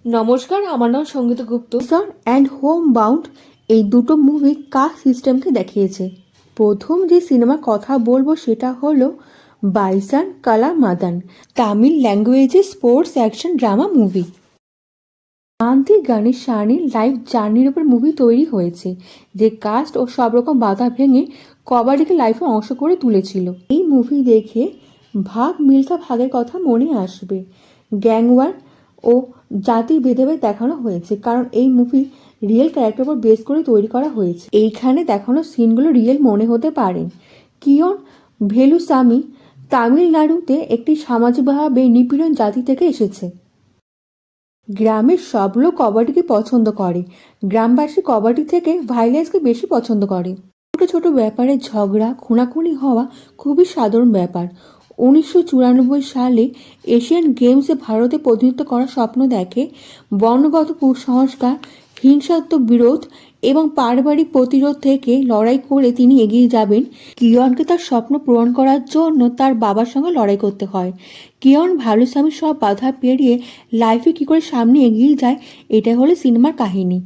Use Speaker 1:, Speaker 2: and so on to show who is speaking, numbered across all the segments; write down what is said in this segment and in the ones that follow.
Speaker 1: নমস্কার, আমার নাম সঙ্গীতা গুপ্ত। স্যার অ্যান্ড হোম বাউন্ড এই দুটো মুভি কাস্ট সিস্টেমকে দেখিয়েছে। প্রথম যে সিনেমার কথা বলবো সেটা হলো বাইসান কালা মাদান, তামিল ল্যাঙ্গুয়েজে স্পোর্টস অ্যাকশন ড্রামা মুভি। মান্তি গানেশানির লাইফ জার্নির উপর মুভি তৈরি হয়েছে, যে কাস্ট ও সব রকম বাধা ভেঙে কবাডিকে লাইফে অংশ করে তুলেছিল। এই মুভি দেখে ভাগ মিল্খা ভাগের কথা মনে আসবে। গ্যাংওয়ার ও জাতি ভেদাভেদ দেখানো হয়েছে, কারণ এই মুভি রিয়েল ক্যারেক্টার উপর বেস করে তৈরি করা হয়েছে। এইখানে দেখানো সিনগুলো রিয়েল মনে হতে পারে। কিয়ন ভেলুসামি তামিলনাড়ুতে একটি সামাজিকভাবে নিপীড়ন জাতি থেকে এসেছে। গ্রামের সব লোক কবাডিকে পছন্দ করে। গ্রামবাসী কবাডি থেকে ভাইলেন্সকে বেশি পছন্দ করে। ছোট ছোট ব্যাপারে ঝগড়া খুনাখুনি হওয়া খুবই সাধারণ ব্যাপার। 1994 সালে এশিয়ান গেমসে ভারতে প্রতিনিধিত্ব করার স্বপ্ন দেখে। বর্ণগত কুসংস্কার, হিংসাত্মক বিরোধ এবং পারিবারিক প্রতিরোধ থেকে লড়াই করে তিনি এগিয়ে যাবেন। কিয়নকে তার স্বপ্ন পূরণ করার জন্য তার বাবার সঙ্গে লড়াই করতে হয়। কিয়ন ভালুস্বামীর সব বাধা পেরিয়ে লাইফে কী করে সামনে এগিয়ে যায়, এটা হলো সিনেমার কাহিনী।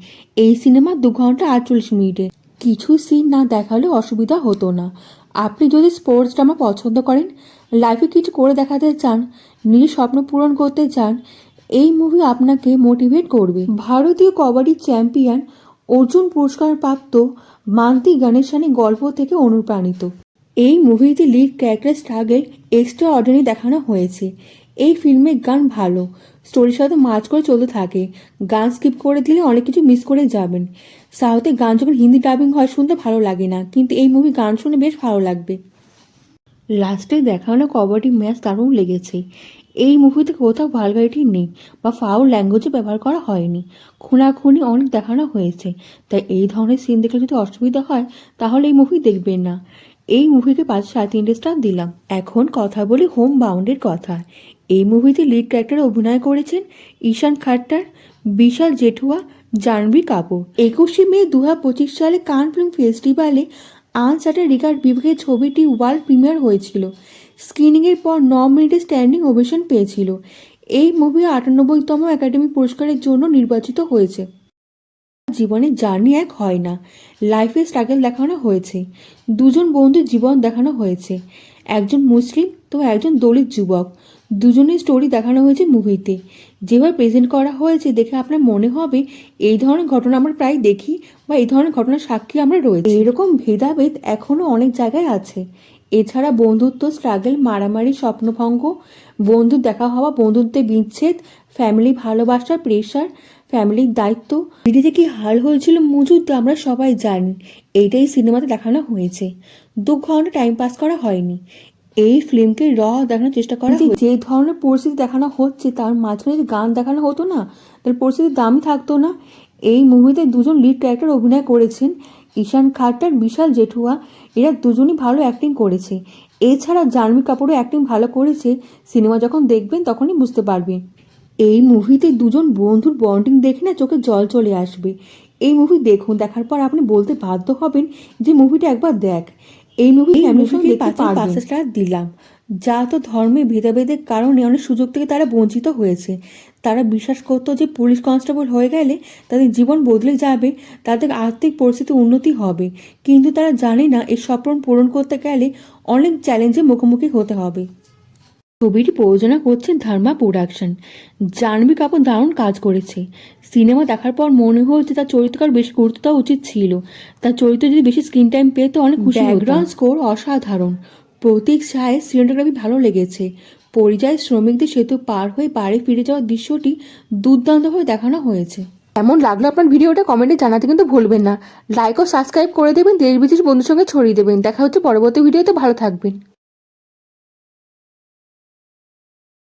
Speaker 1: এই সিনেমা 2 ঘন্টা 48 মিনিটে। কিছু সিন না দেখালে অসুবিধা হতো না। আপনি যদি স্পোর্টস ড্রামা পছন্দ করেন, লাইফে কিছু করে দেখাতে চান, নিজের স্বপ্ন পূরণ করতে চান, এই মুভি আপনাকে মোটিভেট করবে। ভারতীয় কবাডি চ্যাম্পিয়ন অর্জুন পুরস্কার প্রাপ্ত মান্তি গানেশানি গল্প থেকে অনুপ্রাণিত। এই মুভিতে lead character struggle extra ordinary দেখানো হয়েছে। এই ফিল্মের গান ভালো, স্টোরির সাথে মার্চ করে চলতে থাকে। গান স্কিপ করে দিলে অনেক কিছু মিস করে যাবেন। সাউথে গান যখন হিন্দি ডাবিং হয় শুনতে ভালো লাগে না, কিন্তু এই মুভি গান শুনে বেশ ভালো লাগবে। লাস্টে দেখানো কবাডি ম্যাচ দারুণ লেগেছে। এই মুভিতে কোথাও ভালগারিটি নেই বা ফাউল ল্যাঙ্গুয়েজও ব্যবহার করা হয়নি। খুনাখুনি অনেক দেখানো হয়েছে, তাই এই ধরনের সিন দেখলে যদি অসুবিধা হয় তাহলে এই মুভি দেখবেন না। এই মুভিকে 5.3 স্টার দিলাম। এখন কথা বলি হোম বাউন্ডের কথা। এই মুভিতে লিড ক্যারেক্টারে অভিনয় করেছেন ঈশান খাট্টার, বিশাল জেঠুয়া, জাহ্নবী কাপুর। 21শে মে 2025 সালে কান ফিল্ম ফেস্টিভ্যালে আনচার্টেড রিগার্ড বিভাগে ছবিটি ওয়ার্ল্ড প্রিমিয়ার হয়েছিল। স্ক্রিনিংয়ের পর 9 মিনিটে স্ট্যান্ডিং ওভেশন পেয়েছিল। এই মুভি 98তম একাডেমি পুরস্কারের জন্য নির্বাচিত হয়েছে। জীবনের জার্নি এক হয় না, লাইফে স্ট্রাগল দেখানো হয়েছে। দুজন বন্ধুর জীবন দেখানো হয়েছে, একজন মুসলিম তো একজন দলিত যুবক। দুজনের স্টোরি দেখানো হয়েছে মুভিতে। যেভাবে প্রেজেন্ট করা হয়েছে দেখে আপনার মনে হবে এই ধরনের ঘটনা আমরা প্রায় দেখি বা এই ধরনের ঘটনার সাক্ষী আমরা রয়েছি। এরকম ভেদাভেদ এখনও অনেক জায়গায় আছে। এছাড়া বন্ধুত্ব, স্ট্রাগল, মারামারি, স্বপ্নভঙ্গ, বন্ধুর দেখা হওয়া, বন্ধুত্বে বিচ্ছেদ, ফ্যামিলি ভালোবাসার প্রেশার, ফ্যামিলির দায়িত্ব, দিদিতে কি হাল হয়েছিল মুহূর্তে আমরা সবাই জানি। এইটাই সিনেমাতে দেখানো হয়েছে। 2 ঘন্টা টাইম পাস করা হয়নি। এই ফিল্মকে দেখানোর চেষ্টা করা হয়েছে। যে ধরনের পরিস্থিতি দেখানো হচ্ছে তার মাঝখানে যদি গান দেখানো হতো না, তাহলে পরিস্থিতির দামই থাকতো না। এই মুভিতে দুজন লিড ক্যারেক্টার অভিনয় করেছেন, ঈশান খাট্টার, বিশাল জেঠুয়া। এরা দুজনই ভালো অ্যাক্টিং করেছে। এছাড়া জাহ্নবী কাপুরও অ্যাক্টিং ভালো করেছে। সিনেমা যখন দেখবেন তখনই বুঝতে পারবেন। এই মুভিতে দুজন বন্ধুর বন্ডিং দেখে না চোখে জল চলে আসবে। এই মুভি দেখুন, দেখার পর আপনি বলতে বাধ্য হবেন যে মুভিটা একবার দেখ। এই মুভি ফ্যামিলির সঙ্গে দেখতে পারবেন। 5 স্টার দিলাম। যা তো ধর্মের ভেদাভেদের কারণে অনেক সুযোগ থেকে তারা বঞ্চিত হয়েছে। তারা বিশ্বাস করতো যে পুলিশ কনস্টেবল হয়ে গেলে তাদের জীবন বদলে যাবে, তাদের আর্থিক পরিস্থিতি উন্নতি হবে, কিন্তু তারা জানে না এই স্বপ্ন পূরণ করতে গেলে অনেক চ্যালেঞ্জের মুখোমুখি হতে হবে। ছবিটি প্রযোজনা করছেন ধর্মা প্রোডাকশন। জাহ্নবী কাপুর দারুণ কাজ করেছে। সিনেমা দেখার পর মনে হয়েছে তার চরিত্রকার বেশি গুরুত্ব দেওয়া উচিত ছিল। তার চরিত্র যদি বেশি স্ক্রিন টাইম পেত অনেক খুশি হতাম। ব্যাকগ্রাউন্ড স্কোর অসাধারণ। প্রতীক সাহের সিনেমাটোগ্রাফি ভালো লেগেছে। পরিযায়ী শ্রমিকদের সেতু পার হয়ে বাড়ি ফিরে যাওয়ার দৃশ্যটি দুর্দান্তভাবে দেখানো হয়েছে। কেমন লাগলো আপনার ভিডিওটা কমেন্টে জানাতে কিন্তু ভুলবেন না। লাইক ও সাবস্ক্রাইব করে দেবেন, দেশ বিদেশ বন্ধুর সঙ্গে ছড়িয়ে দেবেন। দেখা হচ্ছে পরবর্তী ভিডিওতে। ভালো থাকবেন।